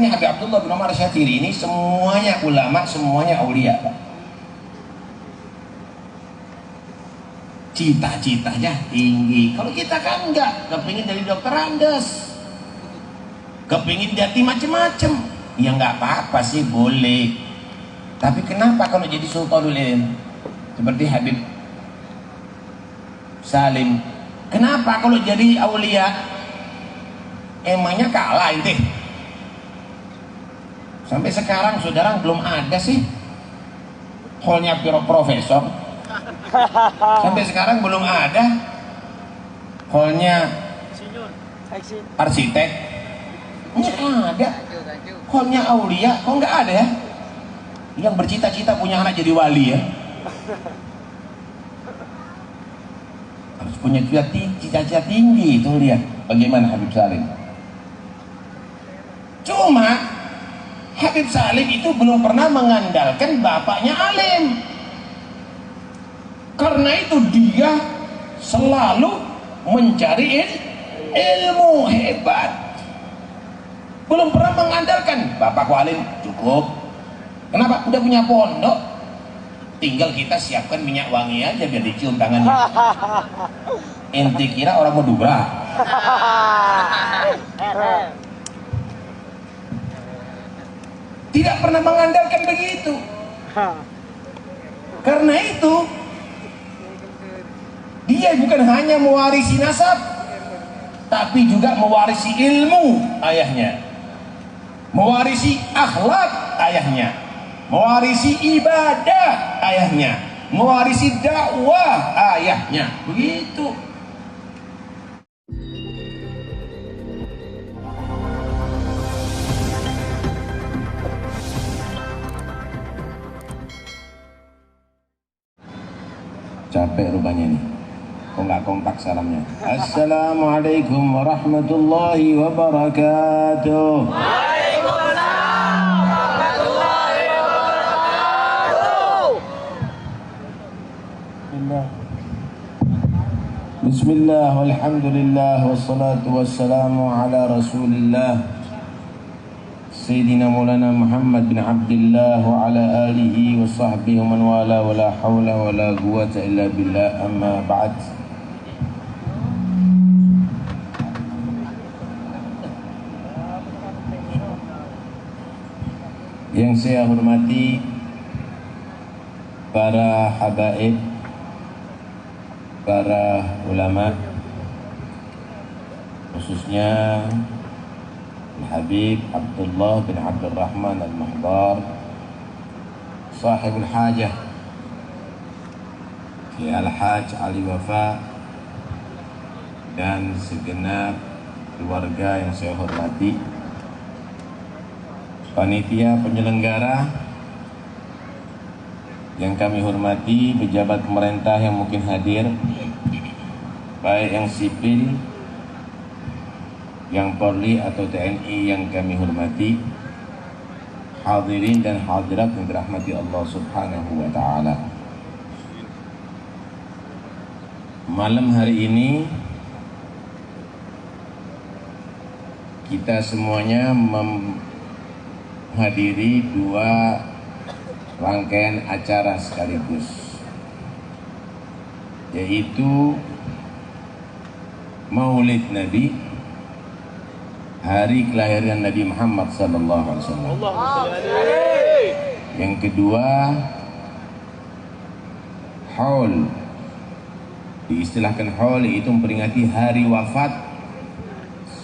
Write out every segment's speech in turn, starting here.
Habib Abdullah bin Umar Syatiri ini semuanya ulama, semuanya aulia, Pak. Cita-citanya tinggi. Kalau kita kan enggak, kepingin jadi dokter Andes, kepingin jadi macem-macem. Ya nggak apa-apa sih, boleh. Tapi kenapa kalau jadi Sultanul Ilm seperti Habib Salim? Kenapa kalau jadi aulia emangnya kalah ente? Sampai sekarang saudara belum ada sih hallnya profesor. Sampai sekarang belum ada hallnya arsitek. Nggak ada hallnya aulia. Kok nggak ada ya? Yang bercita-cita punya anak jadi wali ya, harus punya cita-cita tinggi. Itu lihat bagaimana Habib Salim. Cuma Habib Salim itu belum pernah mengandalkan bapaknya alim. Karena itu dia selalu mencari ilmu hebat. Belum pernah mengandalkan bapakku alim, cukup. Kenapa? Udah punya pondok, tinggal kita siapkan minyak wangi aja biar dicium tangannya. Ente kira orang Madura? Tidak pernah mengandalkan begitu. Karena itu dia bukan hanya mewarisi nasab, tapi juga mewarisi ilmu ayahnya, mewarisi akhlak ayahnya, mewarisi ibadah ayahnya, mewarisi dakwah ayahnya. Begitu. Capek rupanya nih, kok nggak kompak salamnya. Assalamualaikum warahmatullahi wabarakatuh. Bismillah, walhamdulillah, wassalatu wassalamu ala rasulillah Sayyidina Maulana Muhammad bin Abdullah wa ala alihi wa sahbihi wa man wala wa la hawla wa la quwata illa billah, amma ba'd. Yang saya hormati para habaib, para ulama, khususnya Habib Abdullah bin Abdul Rahman Al-Mahdar, sahibul hajah, Al-Hajj Ali Wafa, dan segenap keluarga yang saya hormati, panitia penyelenggara yang kami hormati, pejabat pemerintah yang mungkin hadir, baik yang sipil, yang Polri atau TNI yang kami hormati, hadirin dan hadirat yang dirahmati Allah Subhanahu wa Ta'ala. Malam hari ini kita semuanya menghadiri dua rangkaian acara sekaligus, yaitu Maulid Nabi, hari kelahiran Nabi Muhammad SAW. Yang kedua, Haul, diistilahkan Haul, yaitu memperingati hari wafat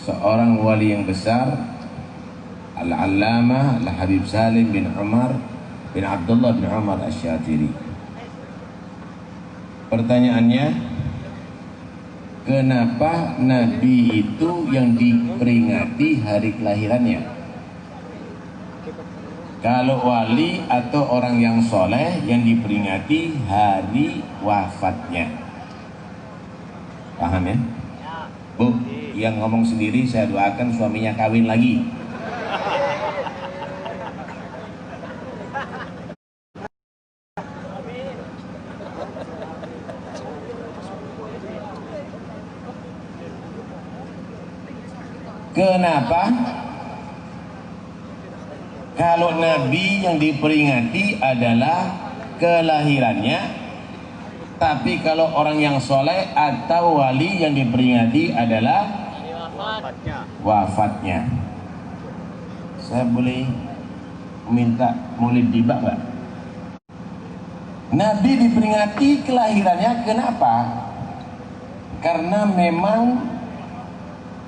seorang wali yang besar, Al-Allamah Al-Habib Salim bin Umar bin Abdullah bin Umar Asy-Syatiri. Pertanyaannya, kenapa Nabi itu yang diperingati hari kelahirannya? Kalau wali atau orang yang soleh yang diperingati hari wafatnya. Paham ya? Bu, yang ngomong sendiri saya doakan suaminya kawin lagi. Kenapa Kalau Nabi yang diperingati adalah kelahirannya, tapi kalau orang yang soleh atau wali yang diperingati adalah wafatnya. Saya boleh minta maulid tiba nggak? Nabi diperingati kelahirannya, kenapa? Karena memang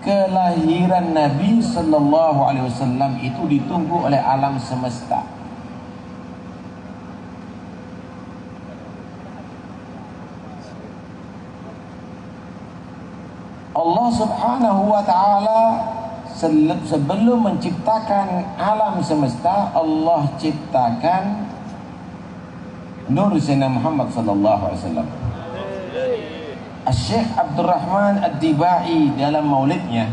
kelahiran Nabi Sallallahu Alaihi Wasallam itu ditunggu oleh alam semesta. Allah Subhanahu wa Ta'ala sebelum menciptakan alam semesta, Allah ciptakan Nur Sayyidina Muhammad Sallallahu Alaihi Wasallam. Syekh Abdul Rahman Ad-Dibai dalam maulidnya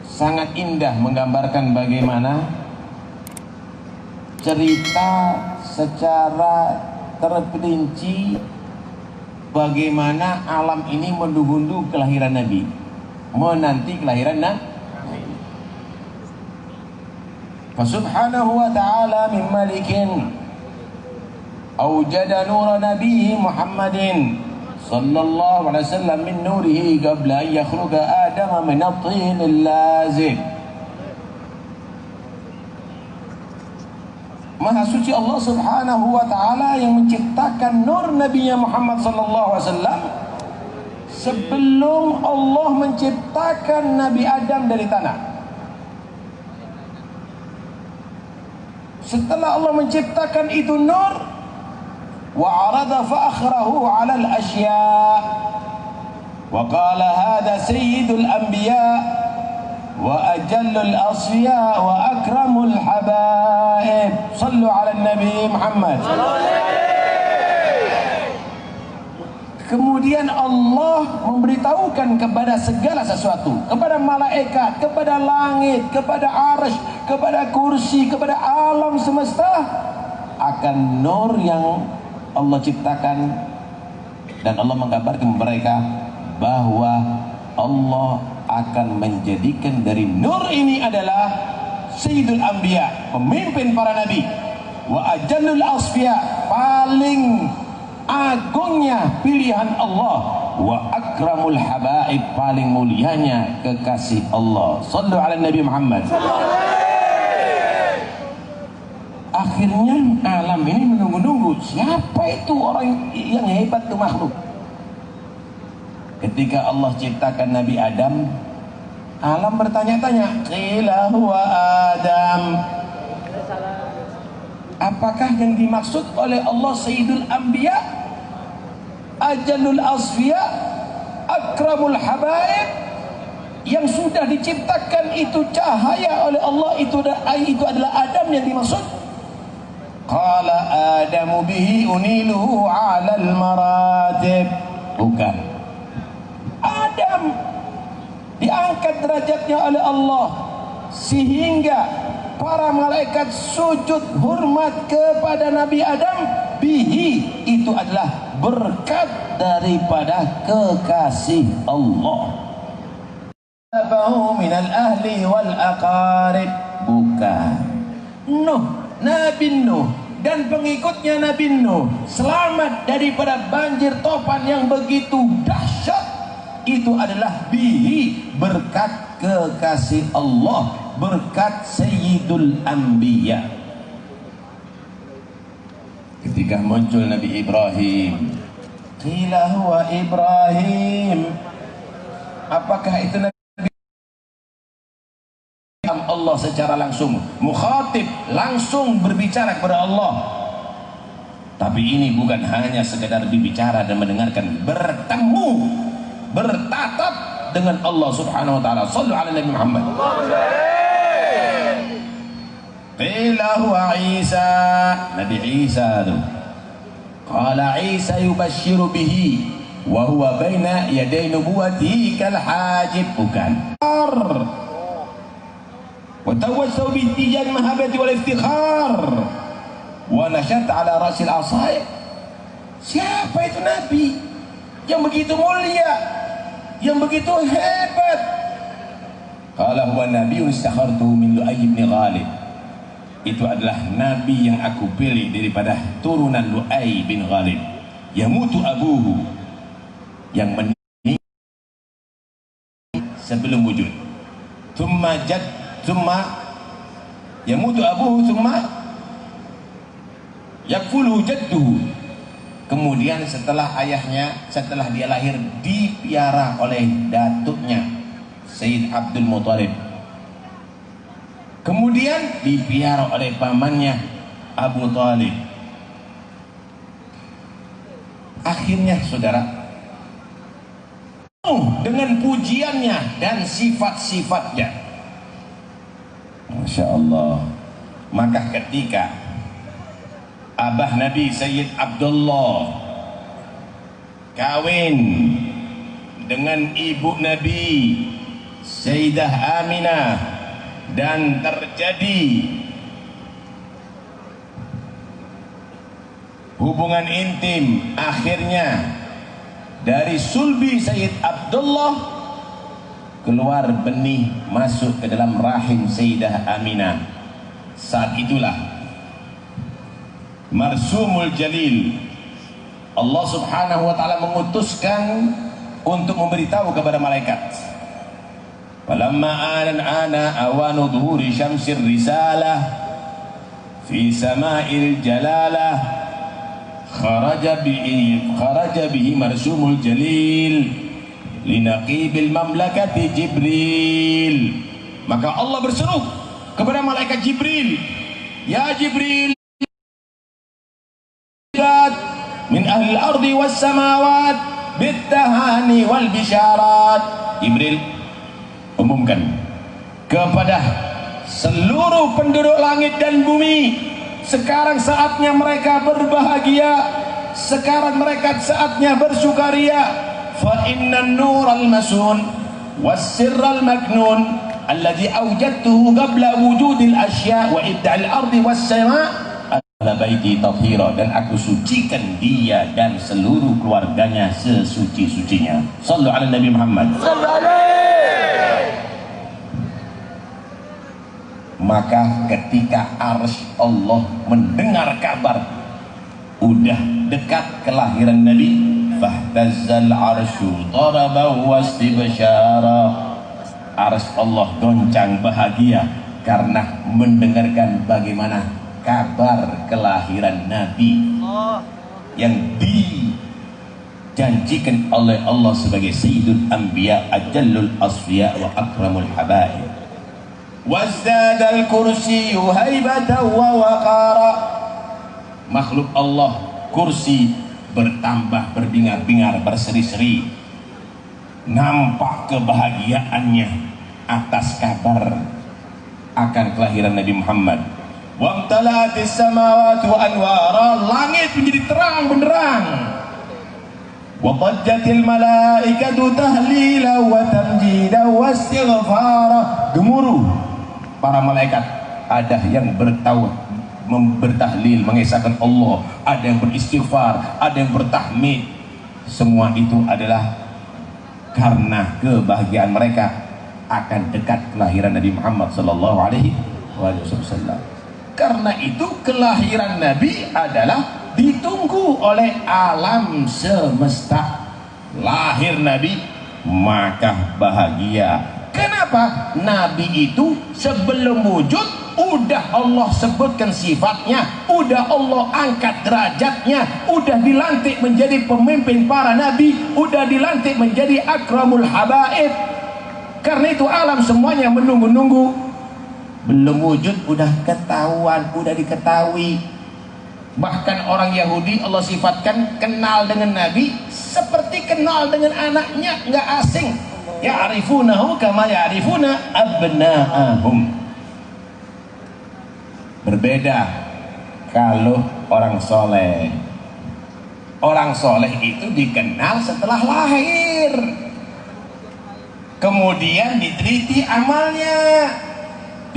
sangat indah menggambarkan bagaimana cerita secara terperinci bagaimana alam ini menunggu kelahiran Nabi, menanti kelahiran Nabi. Fasubhanahu wa ta'ala min malikin awjada nur nabihi Muhammadin sallallahu alaihi wasallam min nurihi qabla an yakhluqa Adam min at-tin al-lazib. Maha suci Allah Subhanahu wa Ta'ala yang menciptakan nur Nabi Muhammad sallallahu alaihi wasallam sebelum Allah menciptakan Nabi Adam dari tanah. Setelah Allah menciptakan itu nur, وعرض فأخره على الأشياء وقال هذا سيد الأنبياء وأجل الأصفياء وأكرم الحبائب صلوا على النبي محمد. Kemudian Allah memberitahukan kepada segala sesuatu, kepada malaikat, kepada langit, kepada arsy, kepada kursi, kepada alam semesta, akan nur yang Allah ciptakan, dan Allah menggambarkan mereka bahwa Allah akan menjadikan dari nur ini adalah Sayyidul Anbiya, pemimpin para nabi, wa ajallul asfiya, paling agungnya pilihan Allah, wa akramul habaib, paling mulianya kekasih Allah. Sallu ala Nabi Muhammad. Akhirnya alam ini menunggu-nunggu siapa itu orang yang hebat itu makhluk. Ketika Allah ciptakan Nabi Adam, alam bertanya-tanya, qila huwa Adam. Apakah yang dimaksud oleh Allah Sayyidul Anbiya, Ajalul Asfiya, Akramul Habaib, yang sudah diciptakan itu cahaya oleh Allah, itu adalah Adam yang dimaksud? Qala Adamu bihi uniluhu 'alal maratib. Bukan. Adam diangkat derajatnya oleh Allah sehingga para malaikat sujud hormat kepada Nabi Adam. Bihi, itu adalah berkat daripada kekasih Allah. Abahu minal ahli wal aqarib. Bukan. Nuh, Nabi Nuh dan pengikutnya Nabi Nuh selamat daripada banjir topan yang begitu dahsyat. Itu adalah bihi, berkat kekasih Allah, berkat Sayyidul Anbiya. Ketika muncul Nabi Ibrahim, qila huwa Ibrahim, apakah itu Nabi Allah secara langsung, mukhatib, langsung berbicara kepada Allah. Tapi ini bukan hanya sekedar berbicara dan mendengarkan, bertemu, bertatap dengan Allah Subhanahu wa Ta'ala. Sallu ala Nabi Muhammad. Qila huwa Isa, Nabi Isa itu. Qala Isa yubashiru bihi wa huwa baina yaday nubuwatihi kal hajib. Bukan. وتوسوا باتجاه المهابة والافتخار ونشأت على رأس العصاية. Siapa itu Nabi yang begitu mulia, yang begitu hebat, Qala huwa nabiyyun istakhartuhu min Lu'ay bin Ghalib. Itu adalah nabi yang aku pilih daripada turunan Lu'ay bin Ghalib. Yamutu abuhu, yang meninggal sebelum wujud. Thumma yamutu abuhu thumma yakfuluhu jadduhu. Kemudian setelah dia lahir, dipiara oleh datuknya Sayyid Abdul Muthalib. Kemudian dipiara oleh pamannya Abu Talib. Akhirnya saudara, dengan pujiannya dan sifat-sifatnya, Masya Allah. Maka ketika abah Nabi Sayyid Abdullah kawin dengan ibu Nabi Sayyidah Aminah dan terjadi hubungan intim, akhirnya dari sulbi Sayyid Abdullah keluar benih masuk ke dalam rahim Sayyidah Aminah. Saat itulah Marsumul Jalil, Allah subhanahu wa ta'ala mengutuskan untuk memberitahu kepada malaikat, falamma ana awanu dhuhuri syamsir risalah fi sama'il jalalah kharaja bihi marsumul jalil linaqibil mamlakati Jibril. Maka Allah berseru kepada malaikat Jibril, ya Jibril, min ahli al-ardi was samawat bittahani wal bisyarat. Jibril, umumkan kepada seluruh penduduk langit dan bumi, sekarang saatnya mereka berbahagia, sekarang mereka saatnya bersukaria. Fa innan nural masun was sirral maknun alladhi awjadtuhu qabla wujudil asya wa ibda'il ardi was sama' ala baiti tathira, dan aku sucikan dia dan seluruh keluarganya sesuci-sucinya. Sallu ala Nabi Muhammad. Maka ketika arsy Allah mendengar kabar udah dekat kelahiran Nabi, fahtazzal arsyu daraba wastibsyara. Arsy Allah goncang bahagia karena mendengarkan bagaimana kabar kelahiran Nabi yang dijanjikan oleh Allah sebagai Sayyidul Anbiya, Ajallul Asfiya wa Akramul Habaib. Wazdadal kursiyyu haibatan wa waqara. Makhluk Allah, kursi bertambah, berbingar-bingar, berseri-seri, nampak kebahagiaannya atas kabar akan kelahiran Nabi Muhammad. Wamtala'atis samawati wa anwara, langit menjadi terang benderang. Wa dhajjatil malaikatu tahlila wa tamjida wa istighfara. Gemuruh para malaikat, ada yang bertahlil, mengesahkan Allah, ada yang beristighfar, ada yang bertahmid. Semua itu adalah karena kebahagiaan mereka akan dekat kelahiran Nabi Muhammad sallallahu alaihi wasallam. Karena itu kelahiran Nabi adalah ditunggu oleh alam semesta. Lahir Nabi maka bahagia. Kenapa? Nabi itu sebelum wujud udah Allah sebutkan sifatnya, udah Allah angkat derajatnya, udah dilantik menjadi pemimpin para nabi, udah dilantik menjadi akramul habaib. Karena itu alam semuanya menunggu-nunggu. Belum wujud udah ketahuan, udah diketahui. Bahkan orang Yahudi Allah sifatkan kenal dengan Nabi seperti kenal dengan anaknya, nggak asing. Ya'rifunahu kama ya'rifuna abna'ahum. Berbeda kalau orang soleh. Orang soleh itu dikenal setelah lahir, kemudian diteliti amalnya,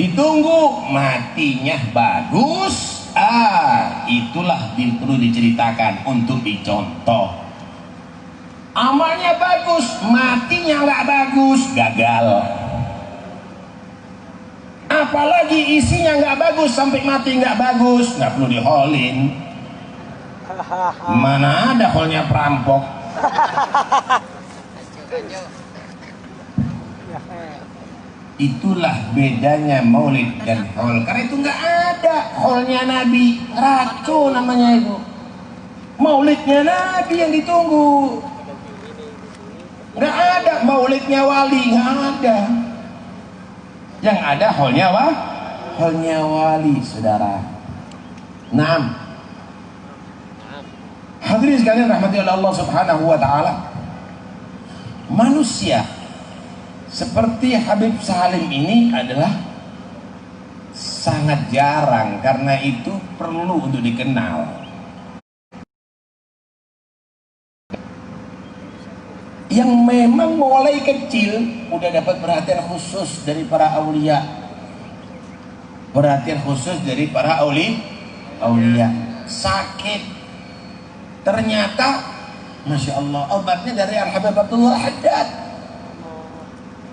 ditunggu matinya bagus. Itulah perlu diceritakan untuk dicontoh. Amalnya bagus, matinya nggak bagus, gagal. apalagi isinya nggak bagus, sampai mati nggak bagus, nggak perlu diholin. Mana ada holnya perampok. Itulah bedanya maulid dan hol, karena itu nggak ada holnya Nabi, racun namanya itu. Maulidnya Nabi yang ditunggu, nggak ada maulidnya wali, nggak ada. Yang ada holnya wali, saudara. Naam. Hadirin sekalian rahmati Allah Subhanahu wa taala. Manusia seperti Habib Salim ini adalah sangat jarang, karena itu perlu untuk dikenal. Yang memang mulai kecil udah dapat perhatian khusus dari para aulia, perhatian khusus dari para aulia. Sakit, ternyata Masya Allah obatnya dari Al-Habib Abdullah Haddad.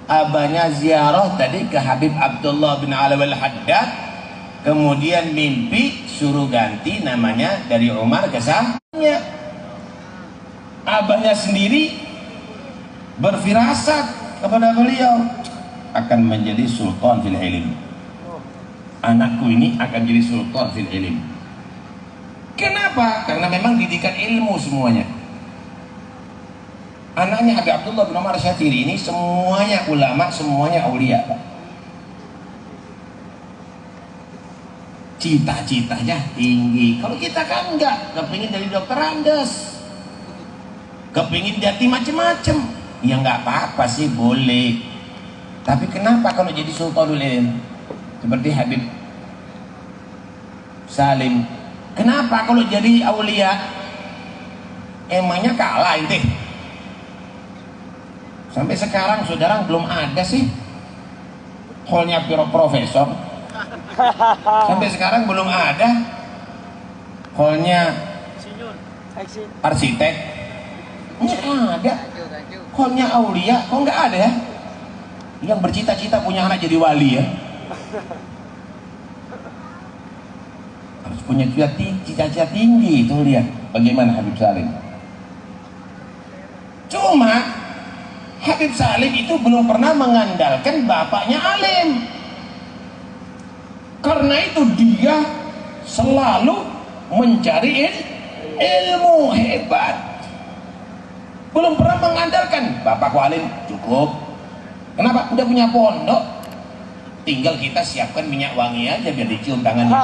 Abahnya ziarah tadi ke Habib Abdullah bin Alwi Al-Haddad, kemudian mimpi suruh ganti namanya dari Umar ke Sahnya. Abahnya sendiri berfirasat kepada beliau, akan menjadi sultan fil ilm. Anakku ini akan jadi sultan fil ilm. Kenapa? Karena memang didikan ilmu semuanya. Anaknya Habib Abdullah bin Umar Syatiri ini semuanya ulama, semuanya aulia. Cita-citanya tinggi. Kalau kita kan enggak, kepingin jadi dokter Andes, kepingin jadi macem-macem. Ya nggak apa-apa sih, boleh. Tapi kenapa kalau jadi sultanul ilm seperti Habib Salim? Kenapa kalau jadi aulia emangnya kalah itu? Sampai sekarang saudara belum ada sih holnya profesor. Sampai sekarang belum ada holnya arsitek. Nggak ada. Holnya aulia, kok nggak ada ya? Yang bercita-cita punya anak jadi wali ya? Harus punya cita-cita tinggi. Itu lihat bagaimana Habib Salim. Cuma Habib Salim itu belum pernah mengandalkan bapaknya alim. Karena itu dia selalu mencari ilmu hebat. Belum pernah mengandalkan bapakku alim, cukup. Kenapa? Udah punya pondok, tinggal kita siapkan minyak wangi aja biar dicium tangannya.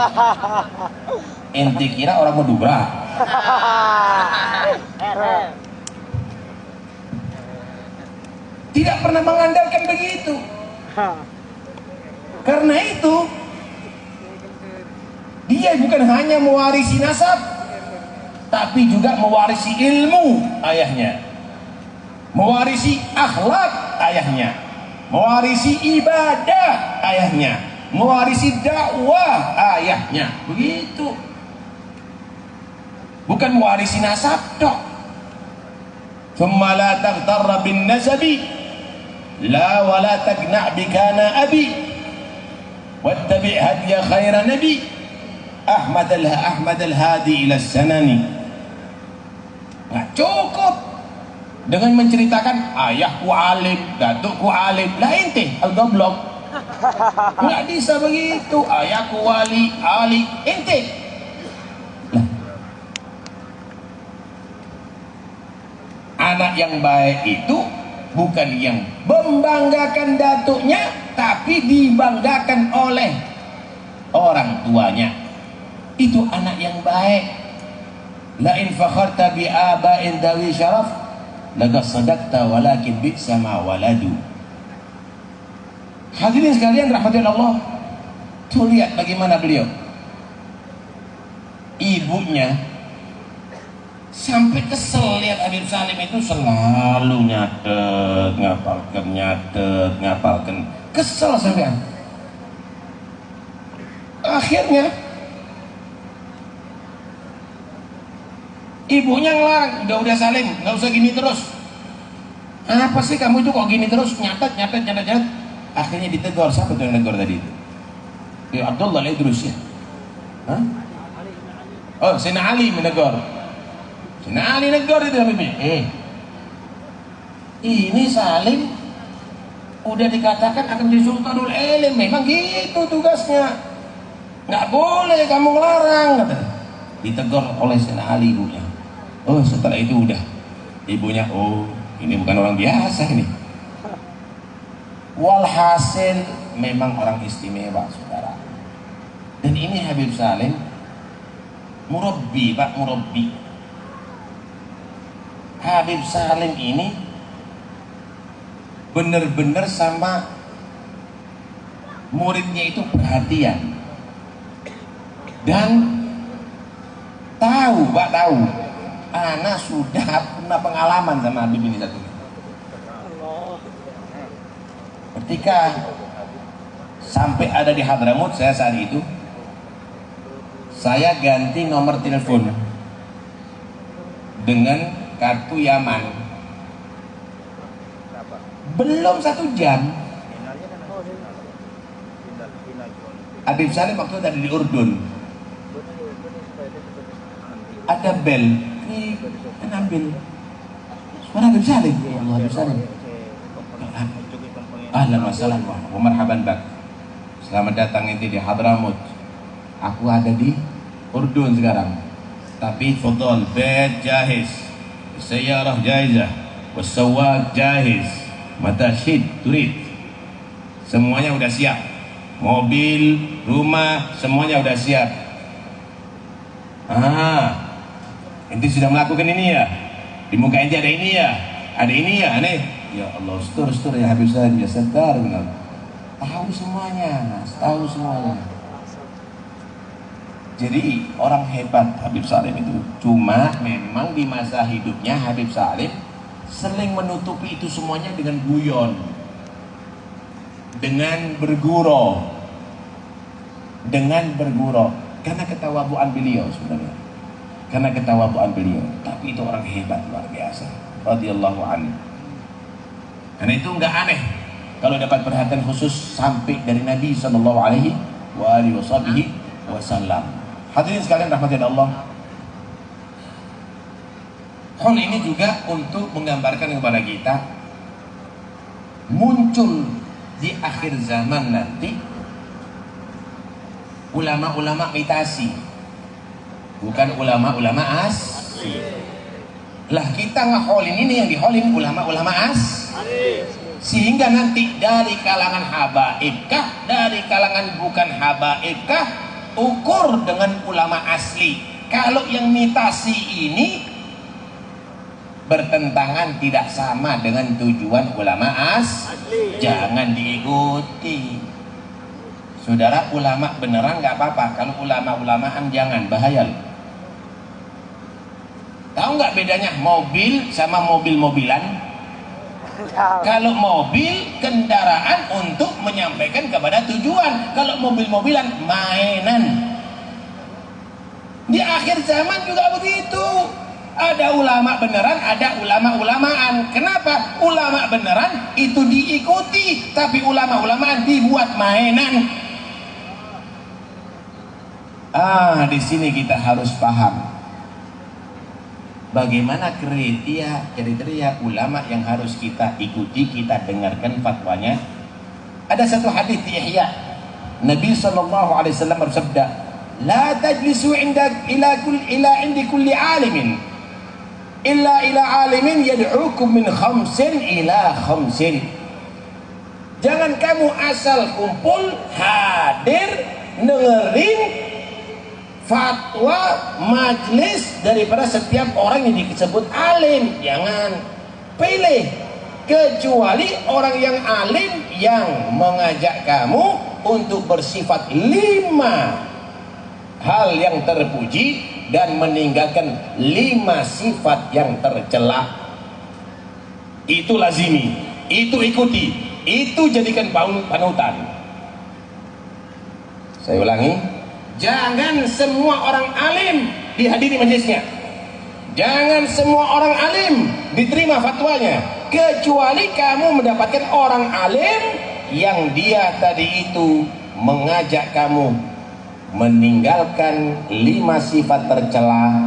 Ente kira orang Madura? Tidak pernah mengandalkan begitu. Karena itu dia bukan hanya mewarisi nasab, tapi juga mewarisi ilmu ayahnya, mewarisi akhlak ayahnya, mewarisi ibadah ayahnya, mewarisi dakwah ayahnya. Begitu. Bukan mewarisi nasab tok. Thumma la taghtarra bin nasabi la wa la taqna' bi kana abi wattabi' hadiya khaira nabi Ahmad al-Hadi ila sanani. Nggak cukup dengan menceritakan ayahku alim, datukku alim. Lah ente al-goblok. Nggak bisa begitu. Ayahku wali, ali, ente. Lah. Anak yang baik itu bukan yang membanggakan datuknya, tapi dibanggakan oleh orang tuanya. Itu anak yang baik. La in fakharta bi aba'in dawi syaraf laqad sadaqta walakin bi'sa ma waladu. Hadirin sekalian rahmatillah Allah, tuh lihat bagaimana beliau, ibunya sampai kesel lihat Habib Salim itu selalu nyatet, ngapalkan, kesel sampean. Akhirnya ibunya ngelarang, udah Salim, nggak usah gini terus. Apa sih kamu itu kok gini terus, nyatet. Akhirnya ditegur. Siapa tuh yang negur tadi itu? Ya Abdullah al-Idrus ya. Hah? Oh, Sayyidina Ali menegur. Sayyidina Ali negur itu Habibnya. Ini Salim udah dikatakan akan jadi sultanul ilm, memang gitu tugasnya. Nggak boleh kamu ngelarang, kata. Ditegur oleh Sayyidina Ali ibunya. Oh, setelah itu udah ibunya, oh ini bukan orang biasa ini. Walhasil memang orang istimewa, saudara. Dan ini Habib Salim murabbi, Pak, murabbi. Habib Salim ini benar-benar sama muridnya itu perhatian dan tahu, Pak, tahu. Ana sudah pernah pengalaman sama Habib ini satu. Ketika sampai ada di Hadramut, saya saat itu saya ganti nomor telepon dengan kartu Yaman. Belum 1 jam Habib Salim waktu itu ada di Urdun, ada bel, ini kan ambil suara Habib Salim. Allah, Habib Salim, ahlan wa salam wa marhaban bak, selamat datang inti di Hadramut. Aku ada di Urdun sekarang, tapi fadhal bed jahiz, sayyarah jaizah, wasawaq jahiz, matashid turid, semuanya udah siap, mobil, rumah, semuanya udah siap. Ente sudah melakukan ini ya, di muka ente ada ini ya, ada ini ya, aneh. Ya Allah, setur ya Habib Salim, ya setar benar. Tahu semuanya, tahu semuanya. Jadi orang hebat Habib Salim itu. Cuma memang di masa hidupnya Habib Salim sering menutupi itu semuanya dengan guyon, dengan bergurau, karena ketawaduan beliau sebenarnya, karena ketawaduan beliau. Tapi itu orang hebat luar biasa, radhiyallahu anhu. Karena itu nggak aneh kalau dapat perhatian khusus sampai dari Nabi Sallallahu Alaihi Wasallam. Hadirin sekalian rahmati Allah. Hal ini juga untuk menggambarkan kepada kita muncul di akhir zaman nanti ulama-ulama imitasi, bukan ulama-ulama asli. Lah kita ngeholin ini, yang diholin ulama-ulama asli, sehingga nanti dari kalangan habaibkah, dari kalangan bukan habaibkah, ukur dengan ulama asli. Kalau yang mitasi ini bertentangan, tidak sama dengan tujuan ulama asli, jangan diikuti. Saudara, ulama beneran nggak apa-apa, kalau ulama-ulamaan jangan, bahaya loh. Tahu nggak bedanya mobil sama mobil-mobilan? Kalau mobil kendaraan untuk menyampaikan kepada tujuan, kalau mobil-mobilan mainan. Di akhir zaman juga begitu. Ada ulama beneran, ada ulama-ulamaan. Kenapa? Ulama beneran itu diikuti, tapi ulama-ulamaan dibuat mainan. Di sini kita harus paham bagaimana kriteria ulama yang harus kita ikuti, kita dengarkan fatwanya. Ada satu hadis di Ihya, Nabi SAW bersabda, la tajlisu ila indi kulli alimin illa ila alimin yad'ukum min khamsin ila khamsin. Jangan kamu asal kumpul, hadir, dengerin fatwa majlis daripada setiap orang yang disebut alim. Jangan pilih, kecuali orang yang alim yang mengajak kamu untuk bersifat 5 hal yang terpuji dan meninggalkan 5 sifat yang tercela. Itu lazimi, itu ikuti, itu jadikan panutan. Saya ulangi, jangan semua orang alim dihadiri majelisnya, jangan semua orang alim diterima fatwanya, kecuali kamu mendapatkan orang alim yang dia tadi itu mengajak kamu meninggalkan 5 sifat tercela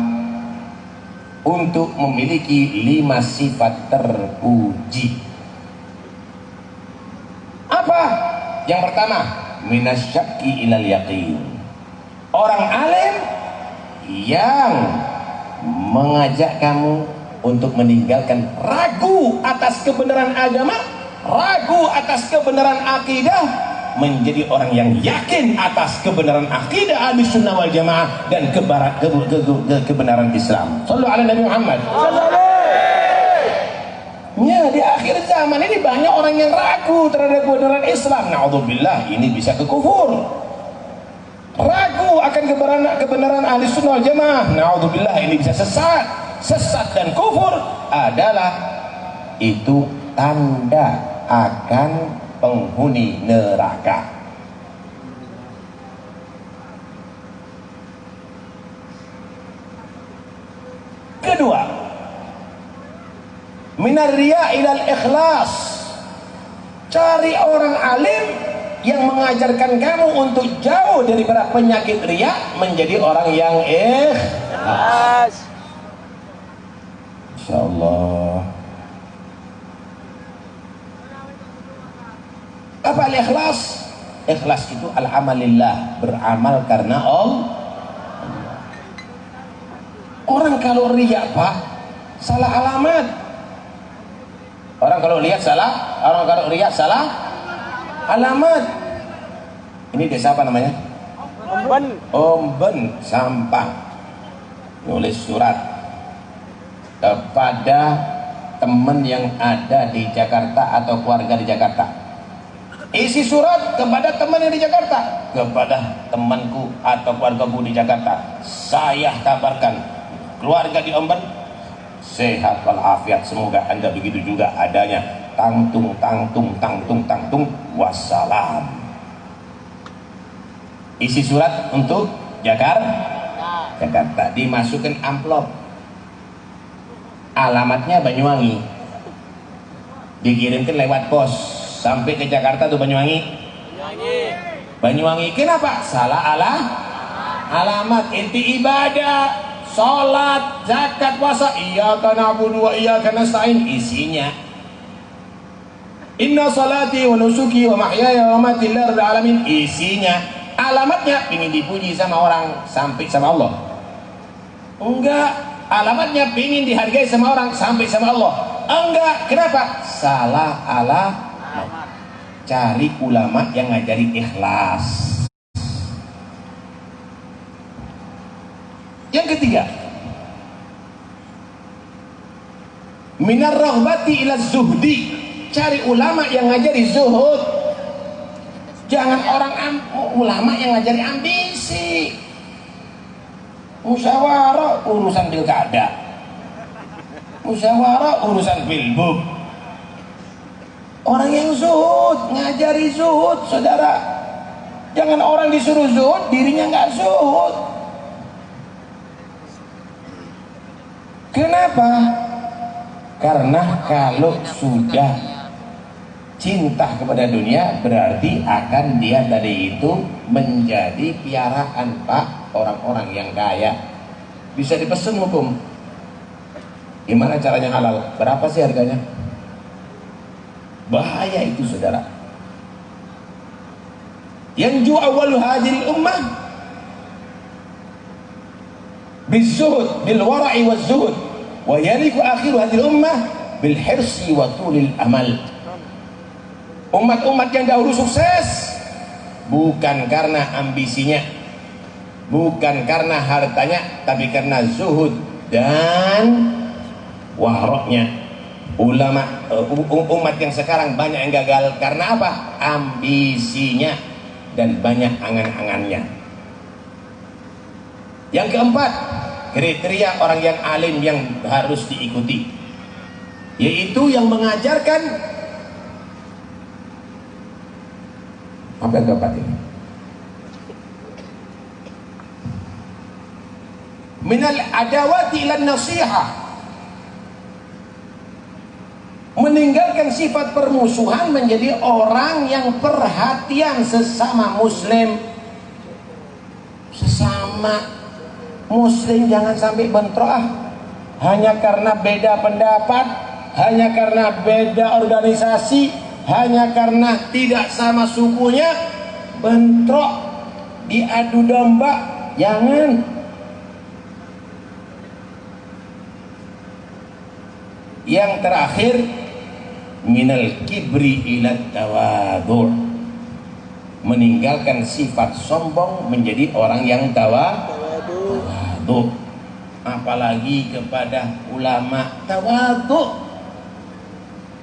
untuk memiliki 5 sifat terpuji. Apa? Yang pertama, minasyakki ilal yaqin. Orang alim yang mengajak kamu untuk meninggalkan ragu atas kebenaran agama, ragu atas kebenaran akidah, menjadi orang yang yakin atas kebenaran akidah Ahlussunnah wal Jamaah dan kebenaran Islam. Shallu ala Nabi Muhammad. Ya, di akhir zaman ini banyak orang yang ragu terhadap kebenaran Islam. Na'udzubillah, ini bisa ke kufur. Ragu akan kebenaran Ahlussunnah wal Jamaah. Na'udzubillah, ini bisa sesat. Sesat dan kufur adalah itu tanda akan penghuni neraka. Kedua, minar riya ilal ikhlas. Cari orang alim yang mengajarkan kamu untuk jauh daripada penyakit riya menjadi orang yang ikhlas. Insyaallah. Apa al-ikhlas? Ikhlas itu al-amalillah, beramal karena Allah. Orang kalau riya, Pak, salah alamat. Orang kalau lihat salah, orang kalau riya salah alamat. Ini desa apa namanya? Omben Sampang. Nulis surat kepada teman yang ada di Jakarta atau keluarga di Jakarta. Isi surat kepada teman yang di Jakarta, kepada temanku atau keluargaku di Jakarta, saya kabarkan keluarga di Omben sehat walafiat, semoga Anda begitu juga adanya. Tangtung tangtung tangtung tangtung wassalam. Isi surat untuk Jakarta, dimasukkan amplop, alamatnya Banyuwangi, dikirimkan lewat pos sampai ke Jakarta tuh Banyuwangi. Kenapa? Salah alamat. Inti ibadah, sholat, zakat, puasa, iyyaka na'budu wa iyyaka nasta'in, isinya inna salati wa nusuki wa mahyaya wa mamati lillahi rabbil alamin, isinya. Alamatnya ingin dipuji sama orang sampai sama Allah. Enggak, alamatnya ingin dihargai sama orang sampai sama Allah. Enggak, kenapa? Salah alamat. Cari ulama yang ngajari ikhlas. Yang ketiga, minar raghbati ila zuhdi. Cari ulama yang ngajari zuhud. Jangan ulama yang ngajari ambisi. Musyawarah urusan pilkada, musyawarah urusan pilbub. Orang yang zuhud, ngajari zuhud, saudara. Jangan orang disuruh zuhud, dirinya nggak zuhud. Kenapa? Karena kalau sudah cinta kepada dunia, berarti akan dia tadi itu menjadi piaraan, Pak, orang-orang yang kaya. Bisa dipesan hukum. Gimana caranya halal? Berapa sih harganya? Bahaya itu, saudara. Yang awal hadil ummah bizuhud bil wara'i waz zuhud, wa yaliku akhiru hadil ummah bil hirsi wa tulil amal. Umat-umat yang dahulu sukses bukan karena ambisinya, bukan karena hartanya, tapi karena zuhud dan waroknya. Umat yang sekarang banyak yang gagal karena apa? Ambisinya dan banyak angan-angannya. Yang keempat, kriteria orang yang alim yang harus diikuti, yaitu yang mengajarkan apa yang keempat ini? Minal adawati ilan nasihah. meninggalkan sifat permusuhan menjadi orang yang perhatian sesama muslim. Sesama muslim jangan sampai bentrok hanya karena beda pendapat, hanya karena beda organisasi, hanya karena tidak sama sukunya, bentrok, diadu domba. Jangan. Yang terakhir, minal kibri ila tawadhu', meninggalkan sifat sombong menjadi orang yang tawadhu'. Apalagi kepada ulama, tawadhu'.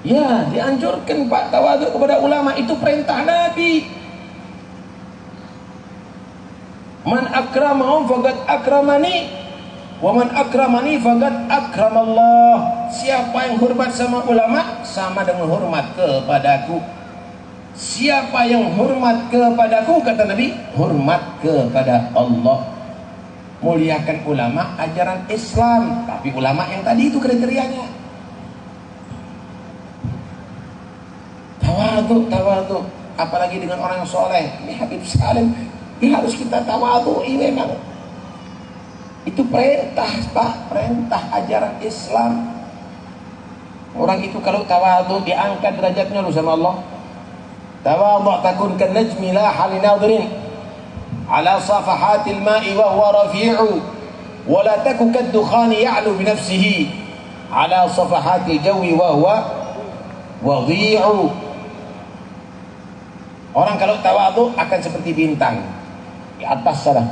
Ya, dianjurkan Pak, tawadhu' kepada ulama, itu perintah Nabi. Man akramahum faqad akramani, wa man akramani faqad akramallah. Siapa yang hormat sama ulama sama dengan hormat kepadaku. Siapa yang hormat kepadaku, kata Nabi, hormat kepada Allah. Muliakan ulama, ajaran Islam, tapi ulama yang tadi itu kriterianya. Tawadhu, apalagi dengan orang yang soleh. Ini Habib Salim, ini harus kita tawadhu'i memang. Itu perintah Pak, perintah ajaran Islam. Orang itu kalau tawadhu diangkat derajatnya lu sama Allah. Tawadhu takun kan najmi la hal nadirin ala safahatil ma'i wa huwa rafi'u wa la taku kad dukhani ya'lu bi nafsihi ala safahatil jawi wa huwa wadhi'u. Orang kalau tawadhu akan seperti bintang di atas sana.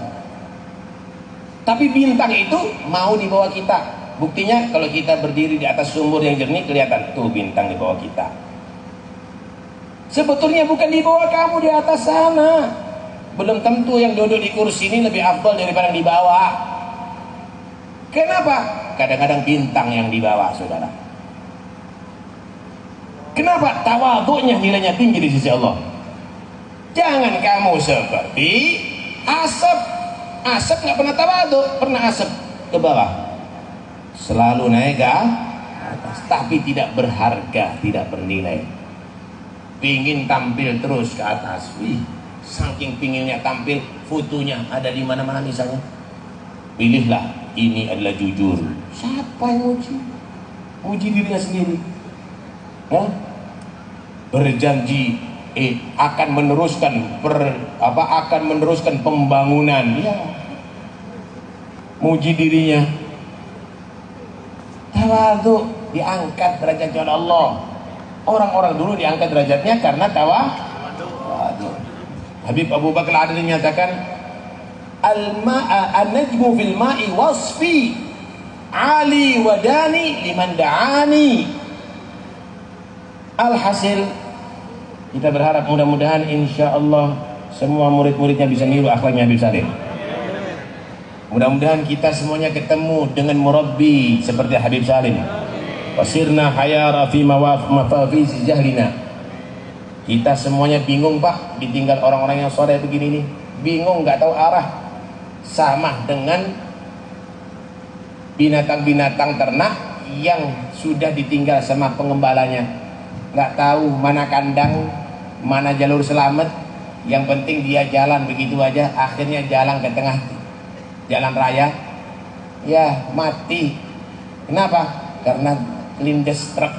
Tapi bintang itu mau di bawah kita. Buktinya kalau kita berdiri di atas sumur yang jernih, kelihatan tuh bintang di bawah kita. Sebetulnya bukan di bawah kamu, di atas sana. Belum tentu yang duduk di kursi ini lebih afdal daripada yang di bawah. Kenapa? Kadang-kadang bintang yang di bawah, saudara. Kenapa? Tawadhu'nya nilainya tinggi di sisi Allah. Jangan kamu seperti asap. Asap nggak pernah tawadhu, pernah asap ke bawah. Selalu naik ke atas, tapi tidak berharga, tidak bernilai. Pingin tampil terus ke atas. Wih, saking pinginnya tampil, fotonya ada di mana-mana misalnya. Pilihlah, ini adalah jujur. Siapa yang uji? Uji dirinya sendiri. Berjanji akan meneruskan pembangunan. Ya. Muji dirinya. Tawadhu, diangkat derajatnya oleh Allah. Orang-orang dulu diangkat derajatnya karena tawadhu. Habib Abu Bakar Al-Adli menyatakan, an-najmu fil ma'i wasfi ali wadani liman da'ani. Alhasil, kita berharap mudah-mudahan insyaallah semua murid-muridnya bisa niru akhlaknya Habib Salim. Mudah-mudahan kita semuanya ketemu dengan murabbi seperti Habib Salim. Wasirna hayara fi mafafiz jahlina. Kita semuanya bingung Pak, ditinggal orang-orang yang soleh begini nih. Bingung, nggak tahu arah. Sama dengan binatang-binatang ternak yang sudah ditinggal sama pengembalanya. Nggak tahu mana kandang, mana jalur selamat. Yang penting dia jalan begitu aja. Akhirnya jalan ke tengah jalan raya, ya mati. Kenapa? Karena lindes truk.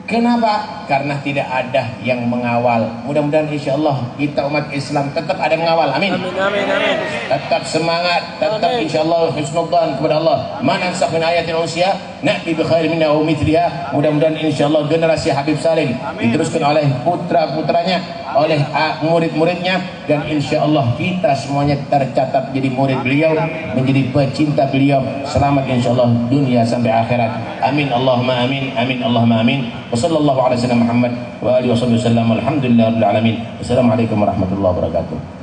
Kenapa? Karena tidak ada yang mengawal. Mudah-mudahan insyaallah kita umat Islam tetap ada yang mengawal. Amin. Amin, amin, amin. Tetap semangat, tetap insyaallah husnudzan kepada Allah. Man ansakh min ayatin usia na'ti bi khairin minha aw mithliha. Mudah-mudahan insyaallah generasi Habib Salim diteruskan oleh putra-putranya, oleh murid-muridnya, dan insyaallah kita semuanya tercatat jadi murid beliau, menjadi pecinta beliau. Selamat insyaallah dunia sampai akhirat. Amin Allahumma amin. Amin Allahumma amin. Wassallallahu ala sayyidina Muhammad wa alihi wasallam. Alhamdulillahirabbil alamin. Wassalamualaikum warahmatullahi wabarakatuh.